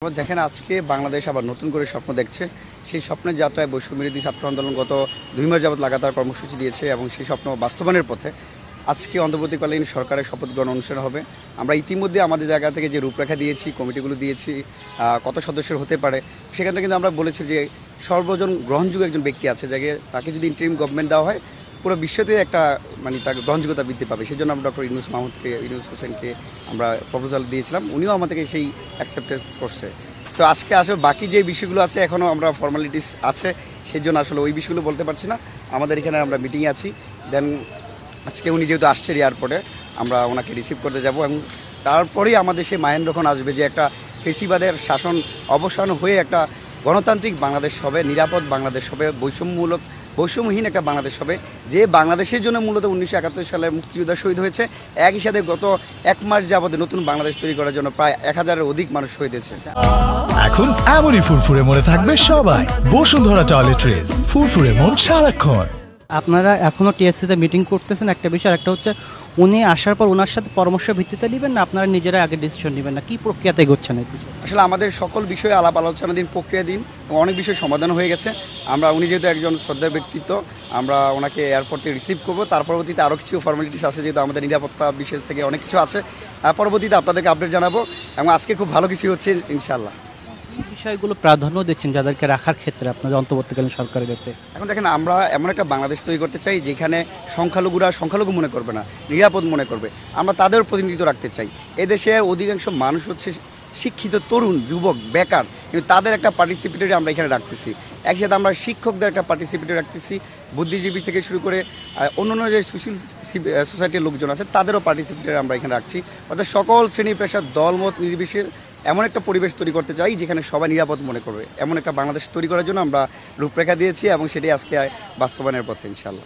দেখেন আজকে বাংলাদেশ আবার নতুন করে স্বপ্ন দেখছে। সেই স্বপ্নের যাত্রায় বৈষম্যবিরোধী ছাত্র আন্দোলন গত 2 মাস যাবত লাগাতার কর্মসূচি দিয়েছে এবং সেই স্বপ্ন বাস্তবায়নের পথে আজকে অন্তর্বর্তীকালীন সরকারের শপথ গ্রহণ অনুষ্ঠান হবে। আমরা ইতিমধ্যে আমাদের জায়গা থেকে যে রূপরেখা দিয়েছি, কমিটিগুলো দিয়েছি, কত সদস্যের হতে পারে, সেখানে কিন্তু আমরা বলেছি যে সর্বজন গ্রহণযোগ্য একজন ব্যক্তি আছে, যাকে তাকে যদি ইন্টারিম গভর্নমেন্ট দেওয়া হয় পুরো বিশ্বতে একটা তার গ্রহণযোগ্যতা বৃদ্ধি পাবে। সেই জন্য আমরা ডক্টর ইউনূস হোসেনকে আমরা প্রপোজাল দিয়েছিলাম, উনিও আমাদেরকে সেই অ্যাকসেপ্টেন্স করছে। তো আজকে আসলে বাকি যে বিষয়গুলো আছে এখনও আমরা ফর্মালিটিস আছে, সেই জন্য আসলে ওই বিষয়গুলো বলতে পারছি না। আমাদের এখানে আমরা মিটিংয়ে আছি, দেন আজকে উনি যেহেতু আসছে এয়ারপোর্টে, আমরা ওনাকে রিসিভ করতে যাব এবং তারপরেই আমাদের সেই মাহেন্দ্রক্ষণ আসবে যে একটা ফেসিবাদের শাসন অবসান হয়ে একটা গণতান্ত্রিক বাংলাদেশ হবে, নিরাপদ বাংলাদেশ হবে, বৈষম্যহীন একটা বাংলাদেশ হবে, যে বাংলাদেশের জন্য মূলত 1971 সালে মুক্তিযোদ্ধা শহীদ হয়েছে। একই সাথে গত 1 মাস যাবত নতুন বাংলাদেশ তৈরি করার জন্য প্রায় 1000-এর অধিক মানুষ শহীদ হয়েছে। এখন এমনই ফুরফুরে মনে থাকবে সবাই। বসুন্ধরা টয়লেট্রিজ, ফুরফুরে মন সারাক্ষণ। আপনারা এখনও টিএসসিতে মিটিং করতেছেন, একটা বিষয়, একটা হচ্ছে উনি আসার পর ওনার সাথে পরামর্শ ভিত্তিতে নেবেন না আপনারা নিজেরা আগে ডিসিশন নেবেন, না কি প্রক্রিয়াতে এগোচ্ছেন? আসলে আমাদের সকল বিষয়ে আলাপ আলোচনাধীন প্রক্রিয়া দিন এবং অনেক বিষয় সমাধান হয়ে গেছে। উনি যেহেতু একজন শ্রদ্ধার ব্যক্তিত্ব, আমরা ওনাকে এয়ারপোর্ট থেকে রিসিভ করবো। তার পরবর্তীতে আরও কিছু ফর্মালিটিস আছে, যেহেতু আমাদের নিরাপত্তা বিষয় থেকে অনেক কিছু আছে, পরবর্তীতে আপনাদেরকে আপডেট জানাবো এবং আজকে খুব ভালো কিছু হচ্ছে ইনশাল্লাহ। বিষয়গুলো প্রাধান্য দিচ্ছেন যাদেরকে রাখার ক্ষেত্রে আপনাদের অন্তর্বর্তীকালীন সরকারের ক্ষেত্রে? এখন দেখেন, আমরা এমন একটা বাংলাদেশ তৈরি করতে চাই যেখানে সংখ্যালঘুরা সংখ্যালঘু মনে করবে না, নিরাপদ মনে করবে। আমরা তাদের প্রতিনিধিত্ব রাখতে চাই। এদেশে অধিকাংশ মানুষ হচ্ছে শিক্ষিত, তরুণ, যুবক, বেকার, কিন্তু তাদের একটা পার্টিসিপেটরি আমরা এখানে রাখতেছি। একসাথে আমরা শিক্ষকদের একটা পার্টিসিপেটরি রাখতেছি, বুদ্ধিজীবী থেকে শুরু করে অন্যান্য যে সোশ্যাল সোসাইটির লোকজন আছে তাদেরও পার্টিসিপেটরি আমরা এখানে রাখছি। অর্থাৎ সকল শ্রেণী পেশার দলমত নির্বিশেষে এমন একটা পরিবেশ তৈরি করতে চাই যেখানে সবাই নিরাপদ মনে করবে। এমন একটা বাংলাদেশ তৈরি করার জন্য আমরা রূপরেখা দিয়েছি এবং সেটাই আজকে বাস্তবায়নের পথে ইনশাল্লাহ।